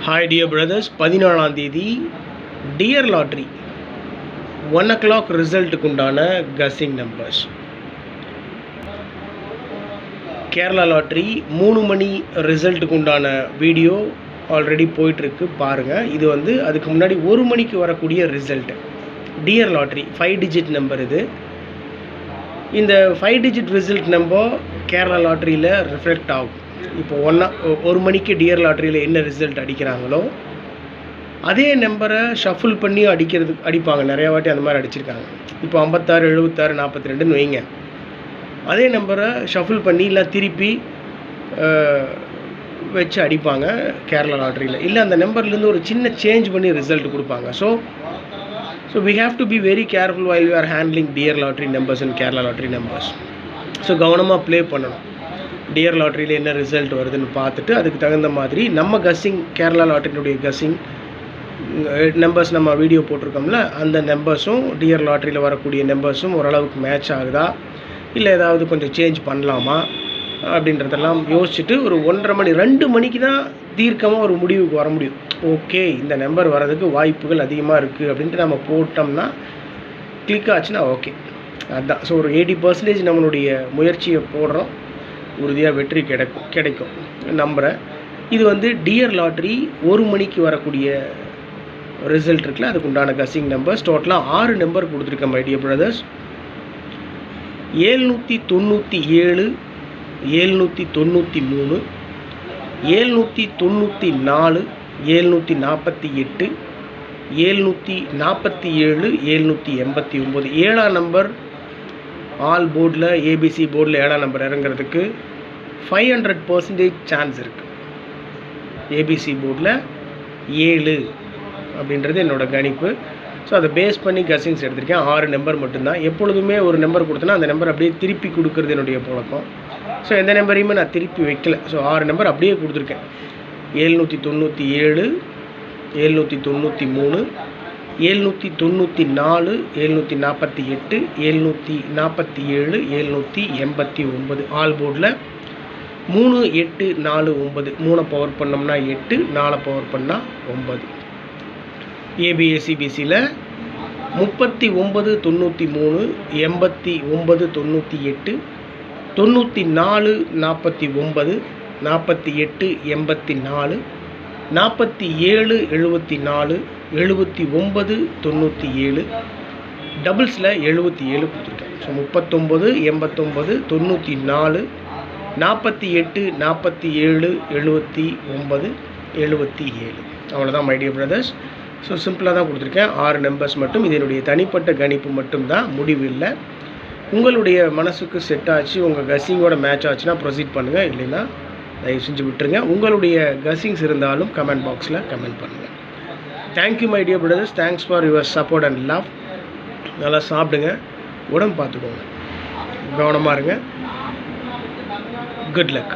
Hi dear brothers, 14ஆம் தேதி dear lottery 1 o'clock ரிசல்ட்டுக்கு உண்டான guessing numbers. Kerala lottery 3 மணி ரிசல்ட்டுக்கு உண்டான வீடியோ ஆல்ரெடி போயிட்டுருக்கு பாருங்கள். இது வந்து அதுக்கு முன்னாடி 1 மணிக்கு வரக்கூடிய result dear lottery 5 digit number. இது இந்த 5 டிஜிட் ரிசல்ட் நம்பர் கேரளா லாட்ரியில் ரிஃப்ளெக்ட் ஆகும். இப்போ 1 மணிக்கு டியர் லாட்ரியில் என்ன ரிசல்ட் அடிக்கிறாங்களோ அதே நம்பரை ஷஃபிள் பண்ணி அடிப்பாங்க. நிறையா வாட்டி அந்த மாதிரி அடிச்சிருக்காங்க. இப்போ 56, 76, 42ன்னு வைங்க. அதே நம்பரை ஷஃபிள் பண்ணி இல்லை திருப்பி வச்சு அடிப்பாங்க கேரளா லாட்ரியில். இல்லை அந்த நம்பர்லேருந்து ஒரு சின்ன சேஞ்ச் பண்ணி ரிசல்ட் கொடுப்பாங்க. So we have to be very careful while we are handling dear lottery numbers and Kerala lottery numbers. So கவனமாக ப்ளே பண்ணணும். டியர் லாட்ரியில் என்ன ரிசல்ட் வருதுன்னு பார்த்துட்டு அதுக்கு தகுந்த மாதிரி நம்ம கஸ்ஸிங் கேரளா லாட்ரியினுடைய கஸ்ஸிங் நம்பர்ஸ் நம்ம வீடியோ போட்டிருக்கோம்ல, அந்த நம்பர்ஸும் டியர் லாட்ரியில் வரக்கூடிய நம்பர்ஸும் ஓரளவுக்கு மேட்ச் ஆகுதா இல்லை ஏதாவது கொஞ்சம் சேஞ்ச் பண்ணலாமா அப்படின்றதெல்லாம் யோசிச்சுட்டு ஒரு 1:30 மணி 2 மணிக்கு தான் தீர்க்கமாக ஒரு முடிவுக்கு வர முடியும். ஓகே, இந்த நம்பர் வரதுக்கு வாய்ப்புகள் அதிகமாக இருக்குது அப்படின்ட்டு நம்ம போட்டோம்னா கிளிக் ஆச்சுன்னா ஓகே, அதுதான். ஸோ ஒரு 80% நம்மளுடைய முயற்சியை போடுறோம், உறுதியாக வெற்றி கிடைக்கும் நம்புகிறேன். இது வந்து டியர் லாட்ரி 1 மணிக்கு வரக்கூடிய ரிசல்ட் இருக்குல்ல, அதுக்கு உண்டான கஸ்ஸிங் நம்பர்ஸ். டோட்டலாக 6 நம்பர் கொடுத்துருக்கேன் மை டியர் பிரதர்ஸ். 797, 793, 794, 748, 747, 789. 7ஆம் நம்பர் ஆல் போர்டில் ஏபிசி போர்டில் 7ஆம் நம்பர் இறங்குறதுக்கு 500% சான்ஸ் இருக்குது. ஏபிசி போர்டில் 7 அப்படின்றது என்னோடய கணிப்பு. ஸோ அதை பேஸ் பண்ணி கஸ்ஸிங்ஸ் எடுத்திருக்கேன். 6 நம்பர் மட்டும்தான். எப்பொழுதுமே ஒரு நம்பர் கொடுத்தனா அந்த நம்பர் அப்படியே திருப்பி கொடுக்குறது என்னுடைய பழக்கம். ஸோ எந்த நம்பரையுமே நான் திருப்பி வைக்கல. ஸோ 6 நம்பர் அப்படியே கொடுத்துருக்கேன். 797, 793, 794, 748, 747, 789 ஆல் போர்டில் 3, 8, 4, 9. 3 பவர் பண்ணோம்னா 8, 4 பவர் பண்ணால் 9. ஏபிஎஸ்சிபிசியில் 39, 93, 89, 98, 94, 49, 48, 84, 47, 74, 79, 97. டபுள்ஸில் 77 கொடுத்துருக்கேன். ஸோ 39, 89, 94, 48, 47, 79, 77. அவ்வளோதான் மை டியர் பிரதர்ஸ். ஸோ சிம்பிளாக தான் கொடுத்துருக்கேன். 6 நம்பர்ஸ் மட்டும். இது என்னுடைய தனிப்பட்ட கணிப்பு மட்டும்தான், முடிவு இல்லை. உங்களுடைய மனசுக்கு செட் ஆச்சு, உங்கள் கஸ்ஸிங்கோட மேட்ச் ஆச்சுன்னா ப்ரொசீட் பண்ணுங்கள், இல்லைன்னா தயவு செஞ்சு விட்டுருங்க. உங்களுடைய கஸ்ஸிங்ஸ் இருந்தாலும் கமெண்ட் பாக்ஸில் கமெண்ட் பண்ணுங்கள். Thank you my dear brothers. Thanks for your support and love. நல்லா சாப்பிடுங்க, உடம்பு பார்த்துக்கோங்க, கவனமாக இருங்க. Good luck.